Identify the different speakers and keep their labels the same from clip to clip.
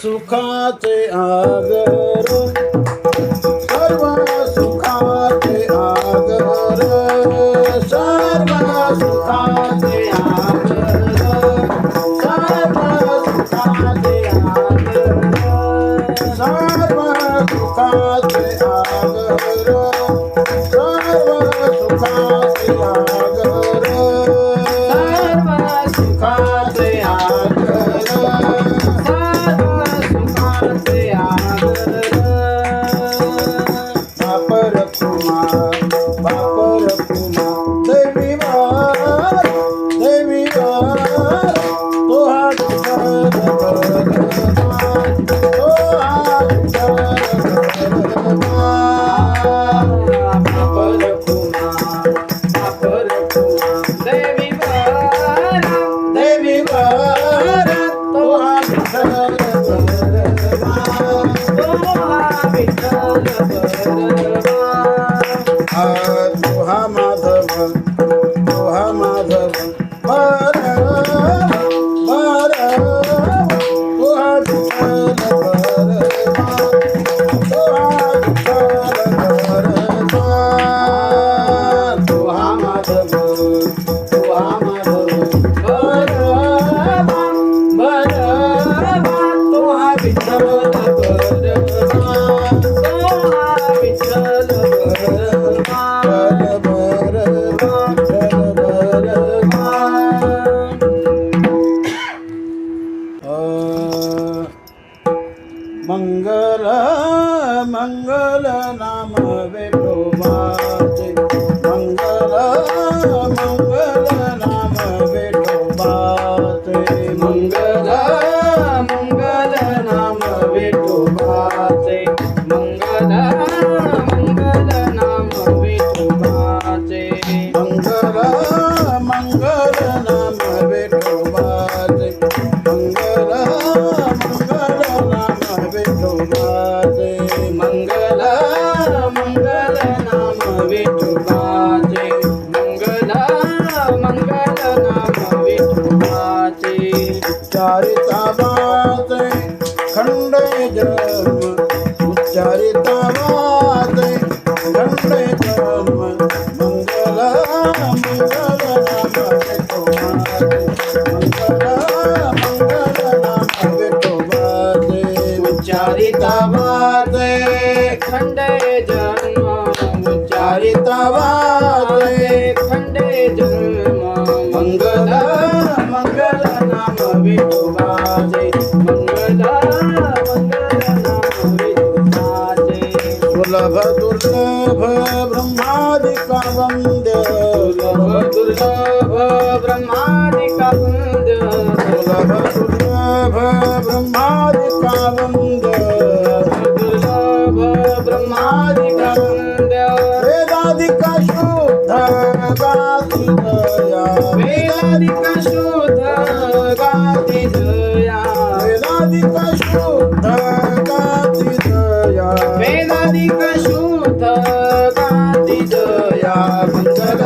Speaker 1: सुखाचे आगर सर्व सुखाचे आगर सर्व सुखाचे आगर सर्व सुखाचे आगर सर्व सुखाचे आगर सर्व सुखाचे आगर सर्व सुखाचे मंगल मंगल नाम विठोबाचे मंगल मंगल नाम विठोबाचे मंगल मंगल नाम विठोबाचे मंगल मंगल नाम विठोबाचे मंगल मंगल नाम विठोबाचे मंगल मंगल नाम विठोबाचे मंगल मंगल नाम विठोबाचे मंगल मंगल नाम विठोबाचे उच्चारिता वाचे खंड जन्म उच्चारिता वाचे खंड जन्म मंगल मंगल नाम विठोबाचे मंगल मंगल नाम विठोबाचे उच्चारिता वाचे खंडे जन्म उच्चारिता वाचे खंडे जन्म मंगल मंगल नाम विठोबाचे मंगल मंगल नाम विठोबाचे सुलभ दुर्लभ ब्रह्मादिका वंद्य सुलभ दुर्लभ ब्रह्मादिका वंद्य सुलभ दुर्लभ ब्रह्मादिका वंद्य दुर्लभ ब्रह्मादिका वंद्य वेदादिका शुद्ध गासित जया
Speaker 2: वेदाधिक शुद्ध गाती जया
Speaker 1: वेदाधिक शुद्ध गाती जया
Speaker 2: वेदाधिक शुद्ध गाती जया
Speaker 1: मंगल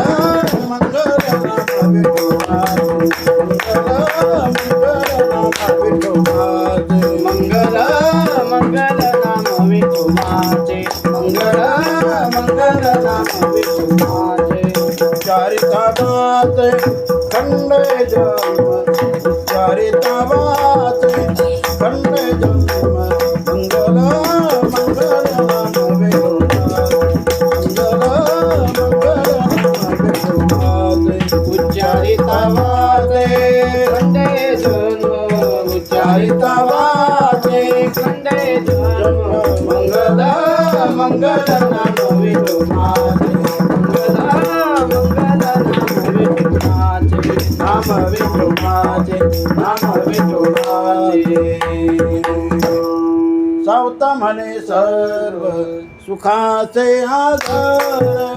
Speaker 1: मंगल नाम विठोबाचे मंगल मंगल नाम विठोबाचे
Speaker 2: मंगल मंगल नाम विठोबाचे
Speaker 1: उच्चारिता वाचे खंडे जन्म उच्चारिता वाचे खंडे जन्म मंगल मंगल नाम विठोबाचे मंगल मंगल नाम विठोबाचे
Speaker 2: उच्चारिता वाचे खंडे जन्म उच्चारिता वाचे खंडे जन्म मंगल मंगल नाम विठोबाचे मंगल मंगल नाम विठोबाचे नाम विठोबाचे
Speaker 1: सावत म्हणे सर्व सुखाचे आधार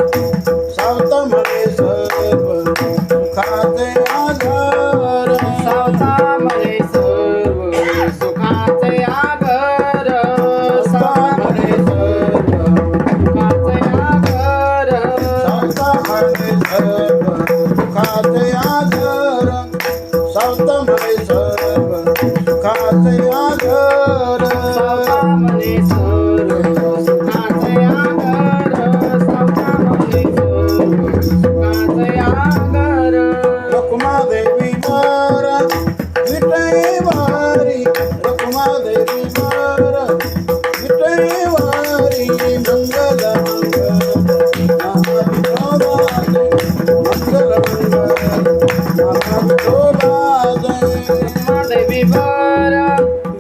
Speaker 1: सावत म्हणे सर्व सुखाचे आधार
Speaker 2: सावता म्हणे सर्व सुखाचे आगर सावता म्हणे सर्व सुखाचे आगर
Speaker 1: सावत म्हणे सर्व सुखाचे आधार सावत म्हणे सर्व सुखाचे आधार
Speaker 2: सावता म्हणे सर्व सुखाचे आगर सावता म्हणे सर्व सुखाचे आगर
Speaker 1: रखुमादेवी मारा विटयवारी रखुमादेवी मारा विटयवारी मंगल मंगल
Speaker 2: देवी बारा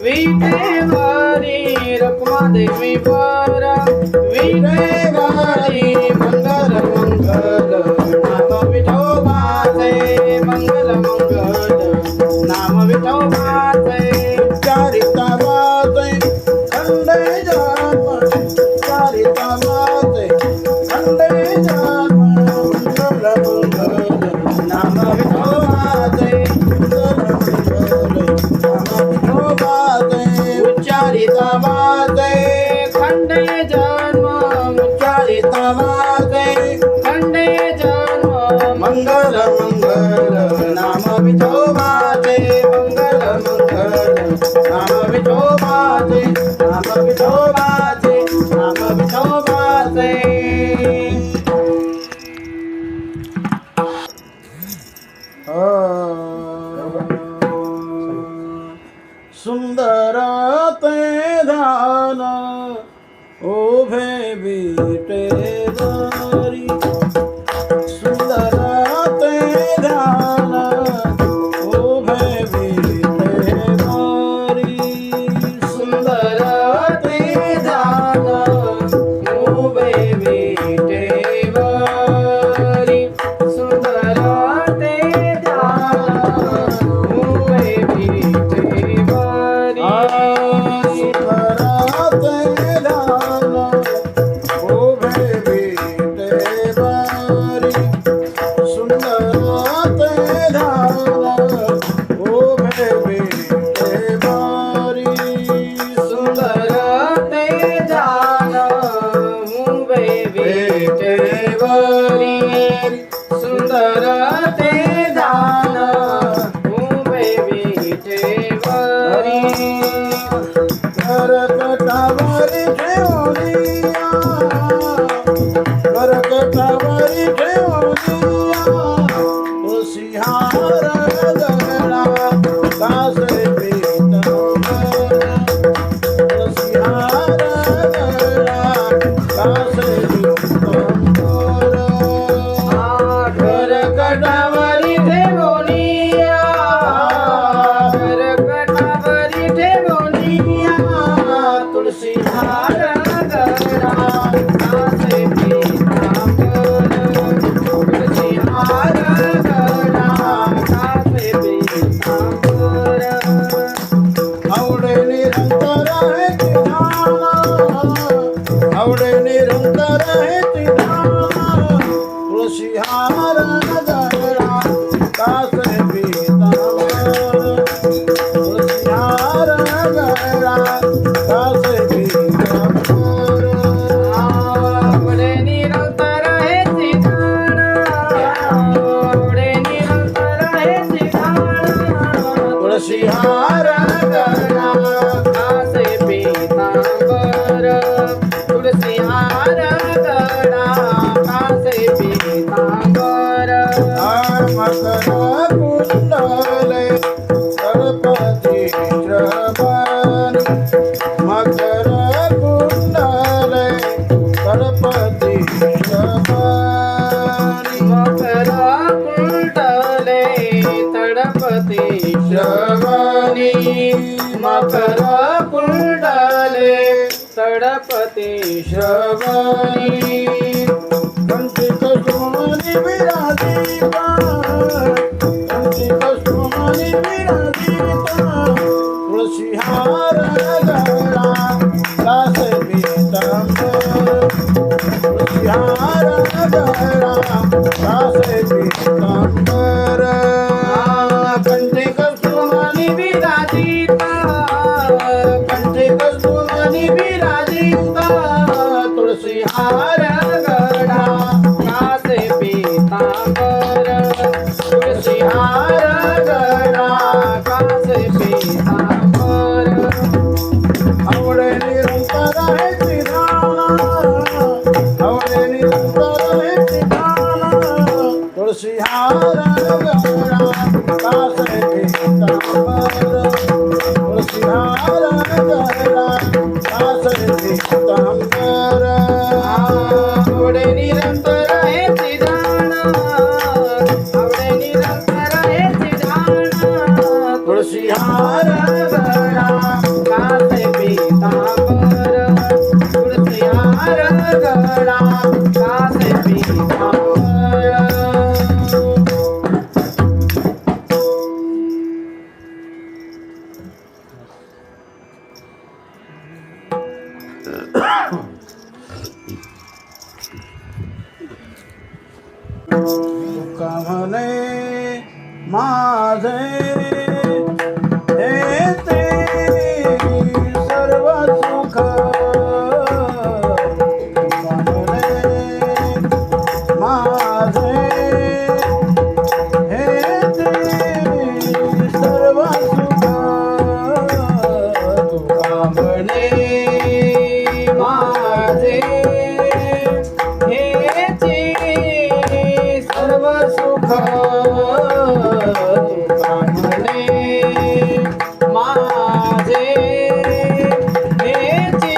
Speaker 2: विटेवारी रखुमादेवी बारा विटेवारी मंगल मंगल नाम विठोबाचे मंगल मंगल नाम विठोबाचे
Speaker 1: चारिता वाचे खंडे जन्म चारिता वाचे खंडे जन्म मंगल मंगल
Speaker 2: नाम विठोबाचे उच्चारिता वाचे खंडे जन्म उच्चारिता वाचे खंडे जन्म मंगल मंगल नाम विठोबाचे मंगल मंगल नाम विठोबाचे नाम विठोबाचे नाम विठोबाचे
Speaker 1: सुंदर ते धान उभे विटेवारी सुंदर ते धान उभे विटेवारी
Speaker 2: सुंदर ते धान उभे विटेवारी सुंदर ते धान उभे विटेवारी सुंदर ते धान उभे विटेवारी
Speaker 1: करकटावरी ठेवलिया करकटावरी ठेवलिया तुळशीहार गगना कासे पीतांबर तुळशीहार गगना कासे पीतांबर
Speaker 2: करकटावरी ठेवलिया करकटावरी ठेवलिया तुळशी हार गगना कासे पीतांबर तुळशी हार गगना कासे पीतांबर
Speaker 1: आवडे निरंतर है तिधाना आवडे निरंतर है तिधाना तुळशीहार गगना तुळसी हार गळा
Speaker 2: कासे पीतांबर तुळसी हार गळा कासे पीतांबर
Speaker 1: मकर कुंडले तळपती श्रवणी मकर कुंडले तळपती श्रवणी
Speaker 2: मकर कुंडले तडपती श्रवणी मकर कुंडले तडपती श्रवणी
Speaker 1: कंठी कसुमनी विराजिता कंठी कसुमनी विराजिता तुळसी हार गळा कासे पीतांबर तुळसी हार गळा कासे पीतांबर कंठी कसुमनी विराजिता कंठी कसुमनी विराजिता तुळसी हार गळा
Speaker 2: कासे पीतांबर तुळसी हार गळा कासे पीतांबर
Speaker 1: आवडे निरंतर आहे श्रीरामा आवडे निरंतर आहे श्रीरामा तुळसी हार गळा कासे पीतांबर तुळसी हार गळा कासे पीतांबर
Speaker 2: आवडे निरंतर आहे सिधान आवडे निरंतर आहे सिधान
Speaker 1: तुळसी हार गळा
Speaker 2: कासे पीतांबर तुळसी हार गळा कासे पीतांबर
Speaker 1: तुका म्हणे माझे येते सर्व सुख तुका म्हणे माझे येते सर्व सुख तुका
Speaker 2: म्हणे माझे हेची सर्व सुख तुका म्हणे माझे हेची सर्व सुख
Speaker 1: तुका म्हणे माझे येते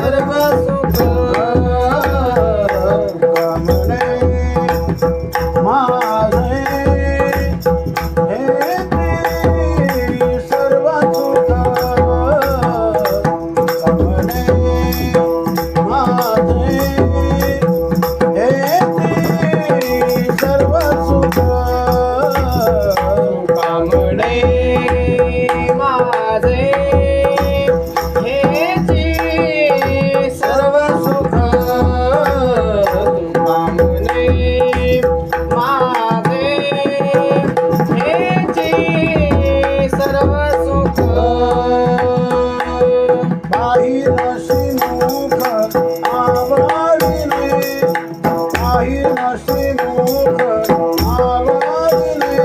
Speaker 1: सर्व सुख तुका म्हणे माझे येते सर्व सुख
Speaker 2: तुका म्हणे माझे हेची सर्व सुख तुका म्हणे माझे हेची सर्व सुख
Speaker 1: पाहिनशी मुख आवडीने पाहिनशी मुख आवडीने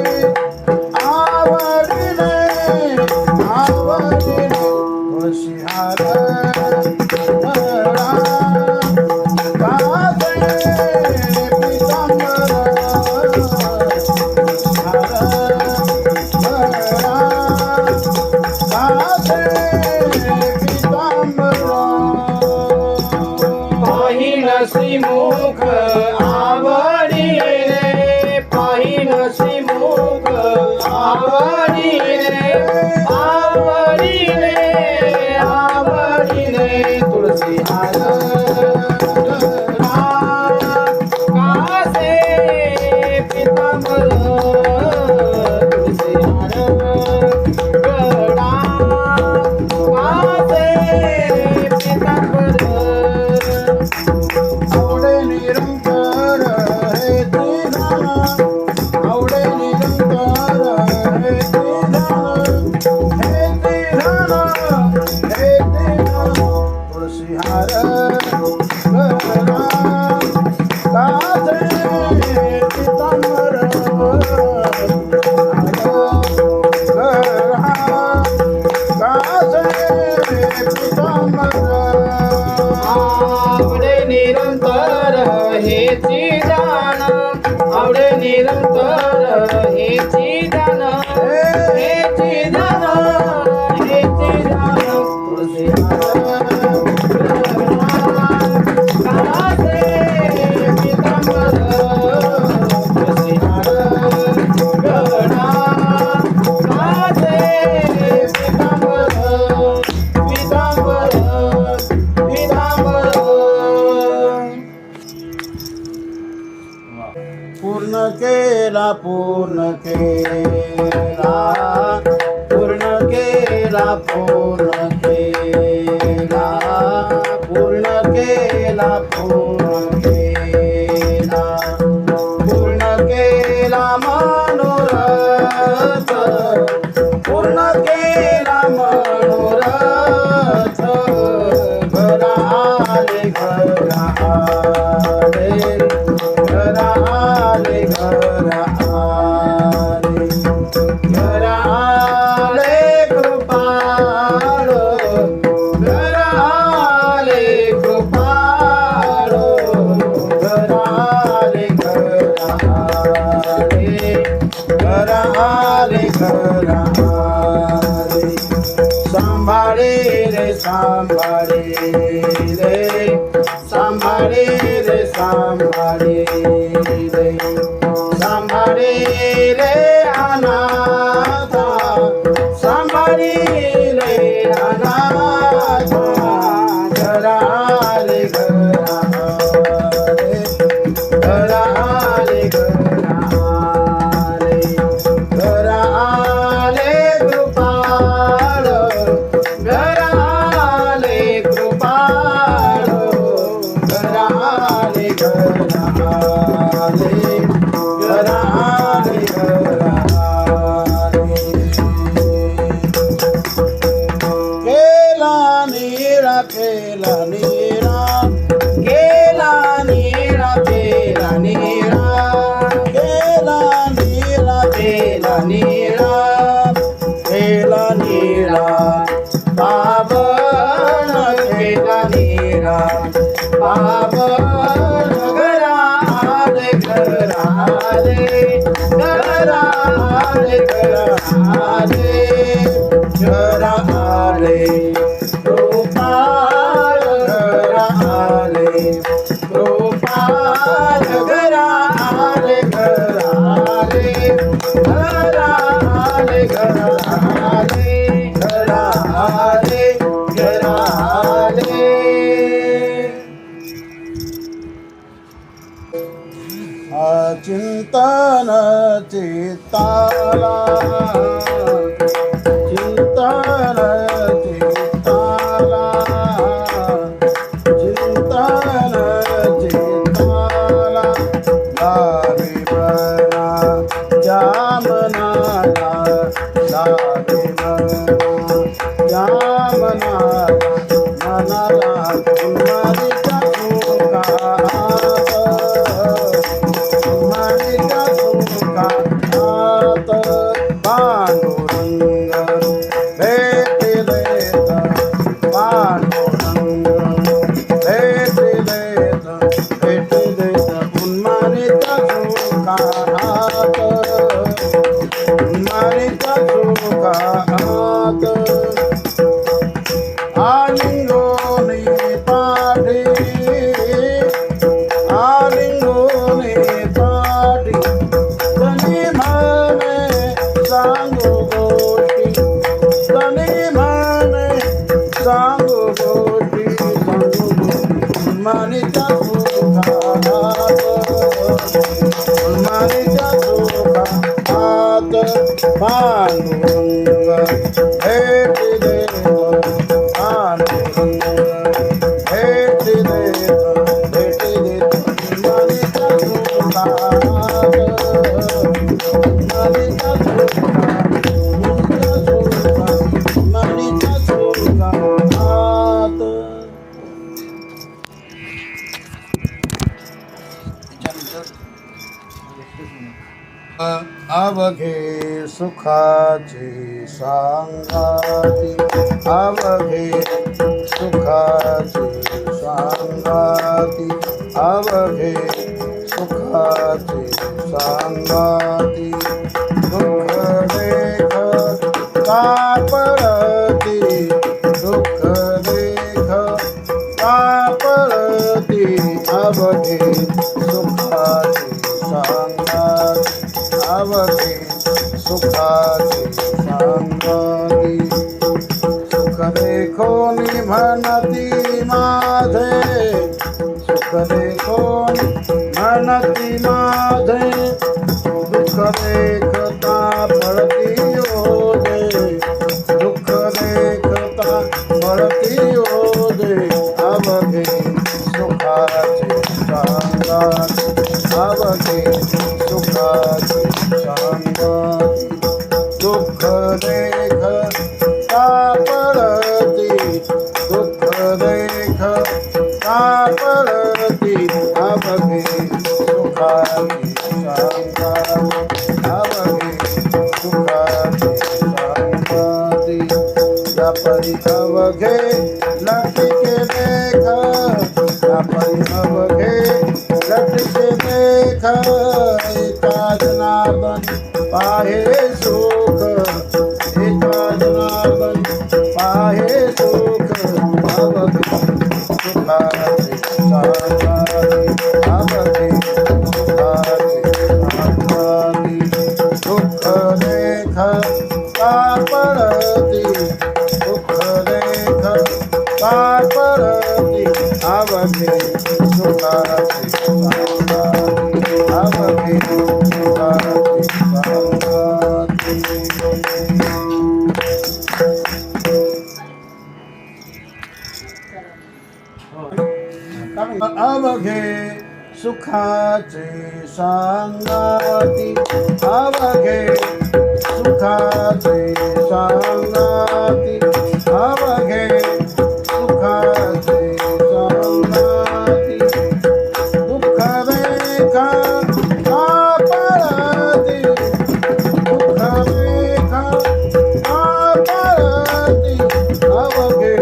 Speaker 1: आवडीने आवडीने तुळशी हार गळा कासे पीतांबर तुळशी हार गळा कासे पीतांबर
Speaker 2: पाहिनसी मुख आवडीने पाहिनसी मुख आवडीने आवडीने आवडीने तुळसी हार गळा कासे पीतांबर तुळसी हार गळा कासे पीतांबर
Speaker 1: आवडे निरंतर हे तुझा आवडे निरंतर हे तुझा हे तुझा हे तुझा तुळशी हार गळा कासे पीतांबर
Speaker 2: निरंतर हेची ध्यान हेची ध्यान हेची ध्यान तुळशी कासे पितांबर तुळशी गणा कासे पितांबर पितांबर पितांबर
Speaker 1: पूर्ण केला पूर्ण केला पूर्ण केला पूर्ण केला पूर्ण केला पूर्ण केला पूर्ण केला मनोरथ पूर्ण केला मनोरथ घराले घराले घराले घराले घराले कृपाळ घराले कृपाळ घराले घराले घराले घराले सांभाळे रे सांभाळे रे सांभाळे रे सांभाळे रे सांभाळे रे अनाथा सांभाळे रे अनाथा घराले घराले घराले घराले घराले कृपाळ घराले कृपाळ घराले घराले घराले घराले केला नीरा केला नीरा केला नीरा केला नीरा केला नीरा केला नीरा केला नीरा पावन केला नीरा पावन घराले घराले घराले घराले घराले कृपाळ घराले कृपाळ घराले घराले घराले घराले घराले घराले चिंतन चित्ताला चिंतन चित्ताला चिंतन चित्ताला लावे मना जामनाला लावे मना जामनाला मनाला तुम्हारीचा आलिंगोनी पाठी आलिंगोनी पाठी तनी म्हणे सांगू गोष्टी तनी म्हणे सांगू गोष्टी मानिता मानिता सुखात पांडुरंग भेट दे अवघे सुखाची सांगाती अवघे सुखाची सांगाती अवघे सुखाची सांगाती दुःख देख कापरती दुःख देख कापरती अवघे सुखाची सांगाती अवघे सुखाची सांगाती सुख देखोन म्हणती माझे सुख देखोन म्हणती माझे दुःख देखता पडती ओझे दुःख देखता पडती ओझे अवघे सुखाचे सांगाती अवघे सुखाचे सांगाती दुःख देख पडती दुःख देख पडती अवघे सुखाची सांगाती अवघे सुखाची सांगाती या परी अवघे लटके देख या परी अवघे लटके देख एका जनार्दन पाहे सुख एका जनार्दन पाहे सुख अवघे सुखाचे सांगाती अवघे सुखाचे सांगाती दुःख देख पडती दुःख देख पडती अवघे सुखाचे सांगाती अवघे सुखाचे सांगाती अवघे सुखाचे सांगाती अवघे सुखाचे सांगाती अवघे सुखाचे सांगाती दुःख देख पडती दुःख देख पडती अवघे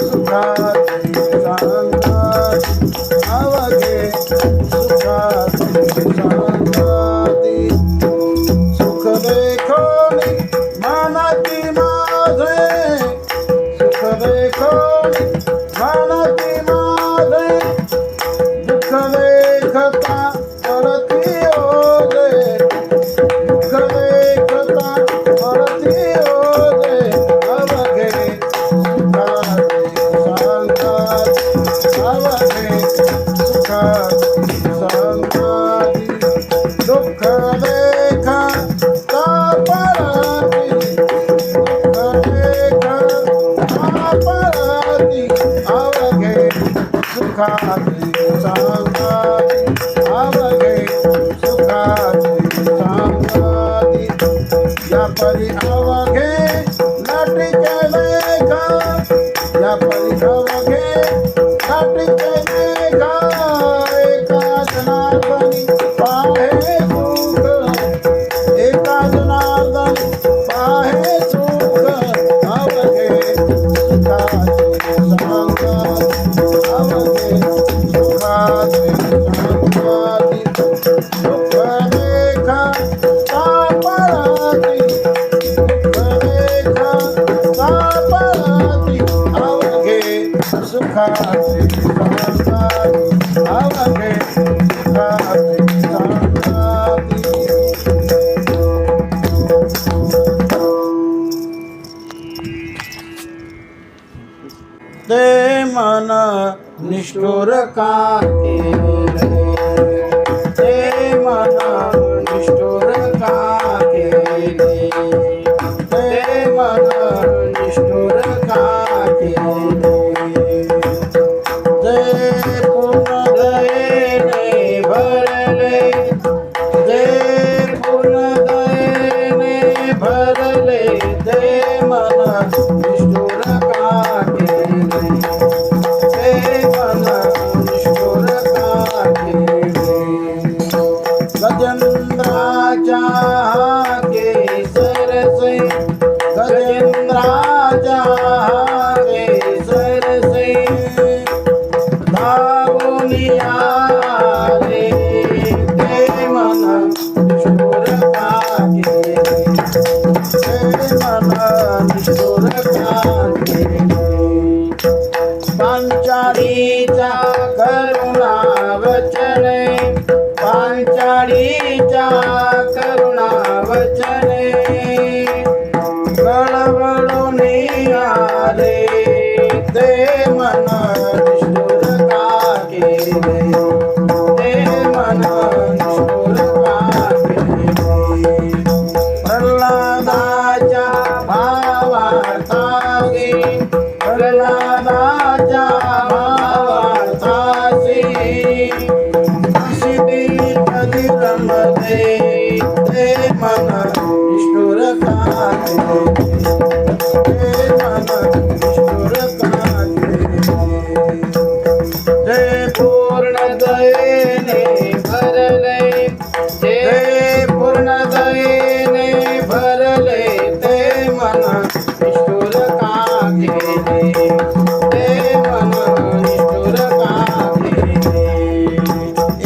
Speaker 1: सुखाचे सांगाती अवघे सुखाचे सांगाती सुख देखोनी म्हणती माझे सुख देखोनी म्हणती माझे दुःख देखता पडती ओझे दुःख देखता पडती ओझे अवघे सुखाचे सांगाती अवघे सुखाचे सांगाती दुःख देख पडती दुःख देख पडती अवघे सुखाचे सांगाती अवघे सुखाचे सांगाती या परी अवघे लटके देख या परी अवघे लटके देख एका जनार्दनी पाहे सुख एका जनार्दन पाहे सुख अवघे सुखाचे सांगाती अवघे सुखाचे सांगाती दुःख देख पडती दुःख देख पडती अवघे सुखाचे सांगाती अवघे सुखाचे सांगाती ते मन निष्ठुर का केले ते मन निष्ठुर का केले ते मन निष्ठुर का केले ते पुन्हा दयेने भरले ते पुन्हा दयेने भरले ते मन निष्ठुर का केले ते मन निष्ठुर का केले गजेंद्राच्या केसर से गजेंद्राच्या केसर से धावून आले ते मन मन निष्ठुर का हे मन निष्ठुर का जय
Speaker 2: पूर्ण दयेने भरले जय पूर्ण दयेने भरले ते मन निष्ठुर का केले ते मन निष्ठुर का केले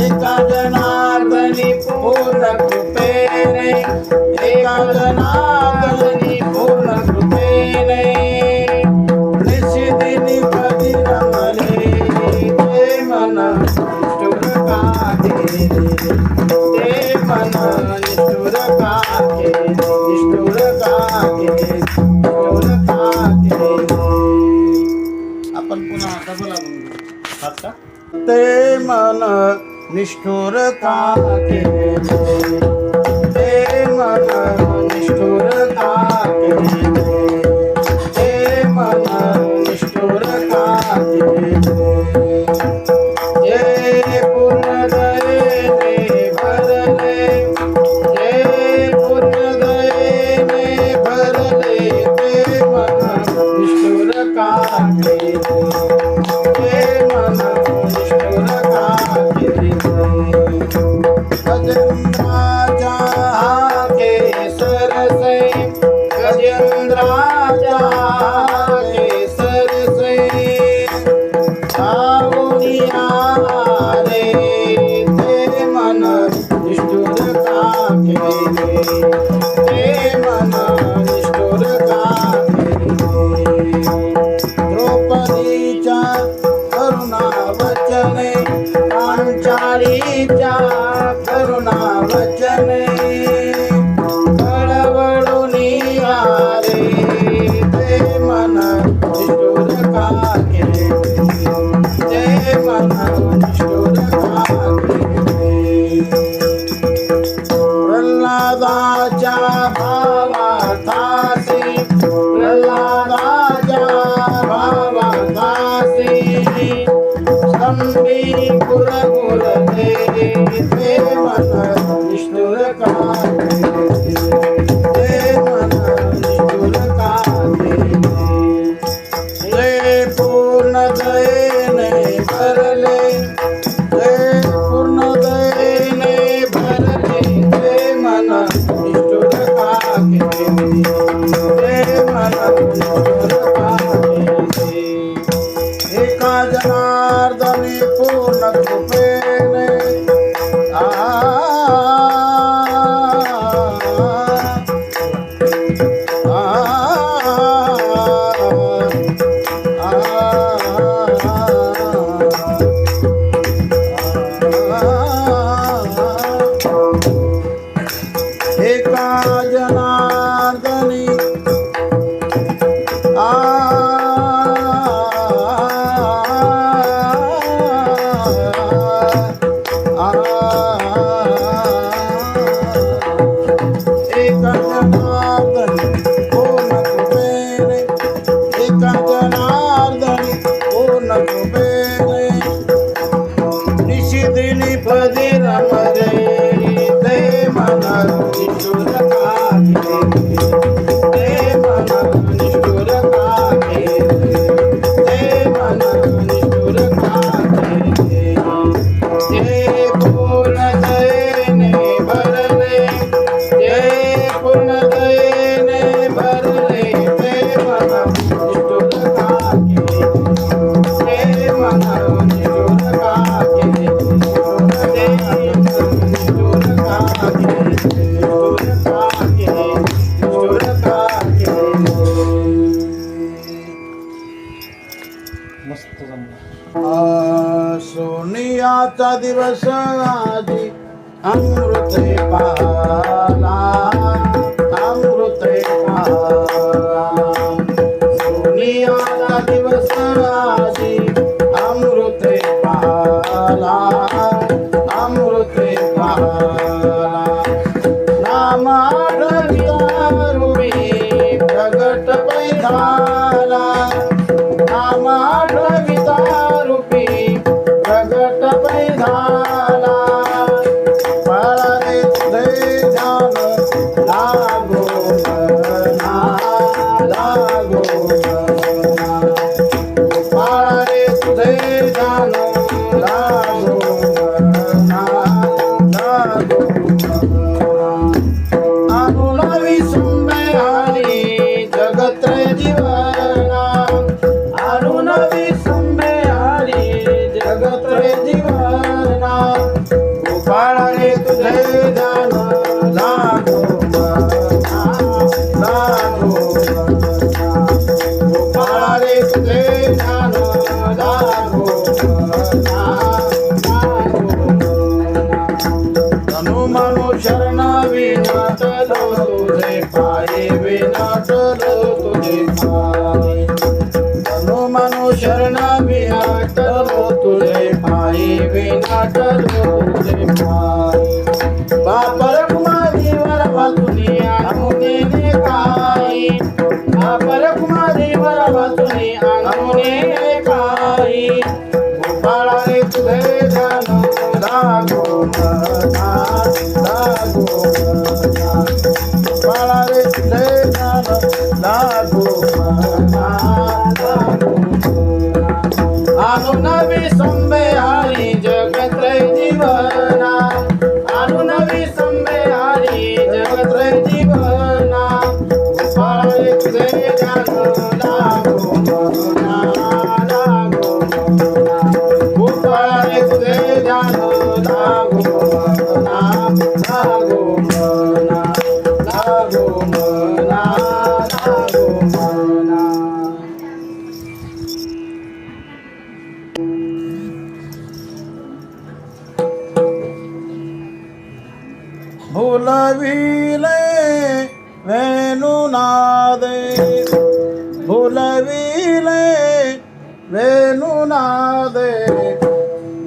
Speaker 1: एका जनार्दनी
Speaker 2: पूर्ण कृपेने एका जनार्दनी पूर्ण कृपेने
Speaker 1: निशिदिनी पदी रमले
Speaker 2: ते मन निष्ठुर का केले ते मन निष्ठुर का केले निष्ठुर का केले निष्ठुर का केले
Speaker 1: आपण पुन्हा डबल आपण हात का ते मन निष्ठुर का केले
Speaker 2: ते मन निष्ठुर का केले ते मन निष्ठुर का केले जय पूर्ण दयेने भरले जय पूर्ण दयेने भरले ते मन निष्ठुर का केले ते मन निष्ठुर का केले
Speaker 1: गजेंद्राजा
Speaker 2: केसर से गजेंद्राजा केसर से सावनिया रे ते मन निष्ठुर का केले ते मन निष्ठुर का केले
Speaker 1: द्रौपदीच्या करुणा वचने
Speaker 2: पांचाळीच्या करुणा वचने कळवळूनी आले ते मन निष्ठुर का केले ते मन निष्ठुर का केले प्रल्हादाच्या भावार्थासी प्रल्हादाच्या भावार्थासी संबी कुरकुरते ते मन निष्ठुर का केले ते मन निष्ठुर का केले जय पूर्ण दयेने भरले जय पूर्ण दयेने भरले ते मन निष्ठुर का केले ते मन निष्ठुर का केले
Speaker 1: एका जनार्दनी पूर्ण कृपेने एका जनार्दनी एका जनार्दनी पूर्ण कृपेने एका जनार्दनी पूर्ण कृपेने निशिदिनी पदी रमले ते मन निष्ठुर का केले ते मन निष्ठुर का केले ते मन निष्ठुर का केले जय पूर्ण दयेने भरले जय पूर्ण दयेने भरले ते मन निष्ठुर का केले ते मन निष्ठुर का केले ते निष्ठुर का केले निष्ठुर का केले निष्ठुर का केले मस्त जमला सोनियाचा दिवस आजी अमृते पाला अमृते पाला सोनियाचा दिवस आजी अमृते पाला अमृते पाला नामा रूपी प्रगट पैधाला नामा रूपी प्रगट पैधाला पळाले तुझे
Speaker 2: ध्यान लागो मना लागो मना गोपाळ रे तुझे ध्यान लागो मना लागो मना अनुनवी सुंबे हरी जगत रे जीवना अनुनवी सुंबे हरी जगत रे जीवना गोपाळ रे तुझे ध्यान लागो मना लागो मना गोपाळ रे तुझे ध्यान लागो मना लागो मना तनु मनो शरण विनाटलो तुझे पाये विनाटलो तुझे पाये तनु मनो शरण विनाटलो तुझे पाये विनाटलो तुझे पाये बापर कुमारी वर बातुनी आणुने ने काही बापर कुमारी वर बातुनी आणुने काही गोपाळ रे तुझे ध्यान लागो मना लागो मना गोपाळ रे तुझे ध्यान लागो मना लागो मना अनुनवी संबे हरी जगत रे जीवना अनुनवी संबे हरी जगत रे जीवना गोपाळ रे तुझे ध्यान लागो मना लागो मना गोपाळ रे तुझे ध्यान लागो मना लागो मना लागो मना लागो मना भुलविले वेणुनादे भुलविले वेणुनादे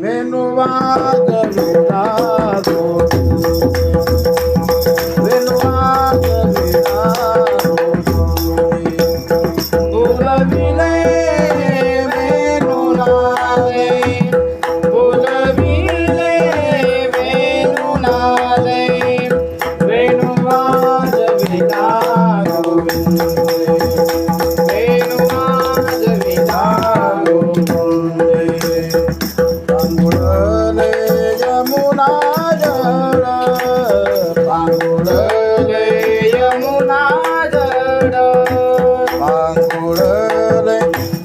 Speaker 2: वेणुवाद विनादो वेणुवाद विनादो भुलविले वेणुनादे भुलविले वेणुनादे वेणुवाद विनादो वेणुवाद विनादो पांगुळले यमुना जळ पांगुळले यमुना जळ पांगुळले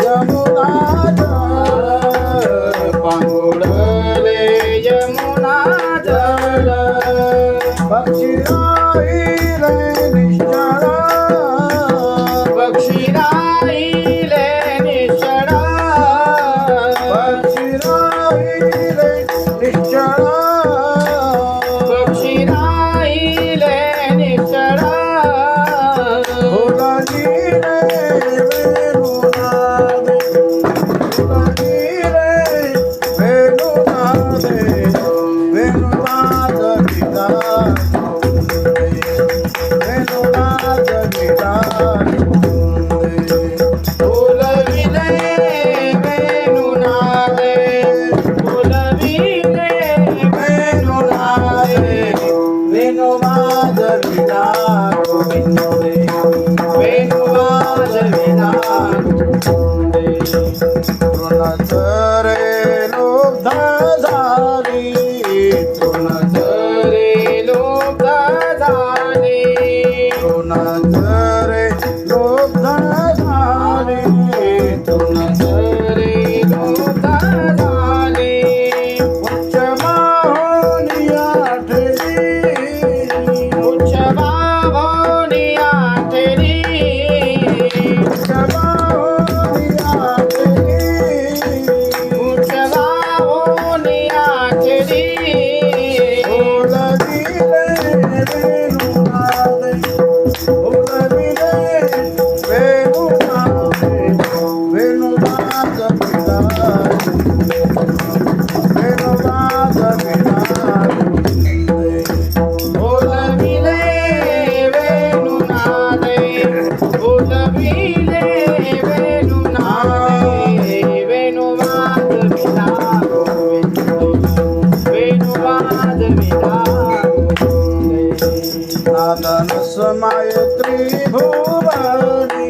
Speaker 2: यमुना जळ पांगुळले यमुना जळ पक्षी राहिले निश्चळ पक्षी राहिले निश्चळ पक्षी राहिले निश्चळ पक्षी राहिले निश्चळ भुलविले वेणुनादे भुलविले वेणुनादे वेणुनाद विनादो वेणुनाद विनादो भुलविले वेणुनादे भुलविले वेणुनादे वेणुवाद विनादो वेणुवाद विनादो तृणत रे लोब्ध झाली तृणत रे लोब्ध झाली तृणत रे लोब्ध झाली तृणत रे लोब्ध झाली उच्च बाहुनी आठली उच्च बाहुनी आठली उच्च बाहुनी आठली उच्च बाहुनी आठली भुलविले वेणुनादे भुलविले वेणुनादे वेणुनाद विनादो वेणुनाद विनादो भुलविले वेणुनादे
Speaker 1: नादन समाय त्रिभुवनी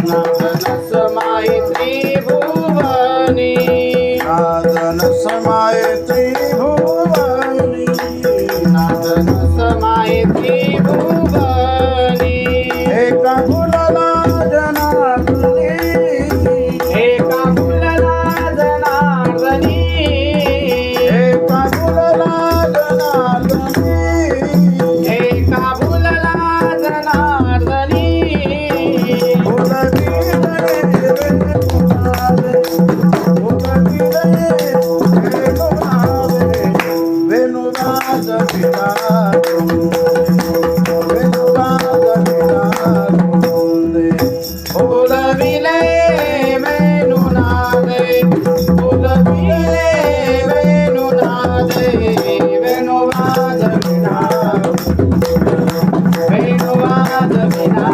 Speaker 2: नादन समाय त्रिभुवनी
Speaker 1: नादन समाय त्रिभुवनी
Speaker 2: नादन समाय त्रिभुवनी
Speaker 1: एका फुलला जनार्दनी
Speaker 2: एका फुलला जनार्दनी
Speaker 1: एका फुलला जनार्दनी
Speaker 2: एका फुलला जनार्दनी फुलविले वेणुनादे फुलविले वेणुनादे वेणुवाद विना वेणुवाद विना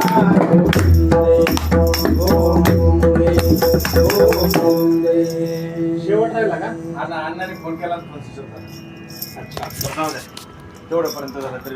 Speaker 3: शेवट राहिला का? आता अण्णाने फोन केला, फोन स्विच ऑफ झाला. अच्छा, जाऊ द्या. तेवढ्यापर्यंत झालं तरी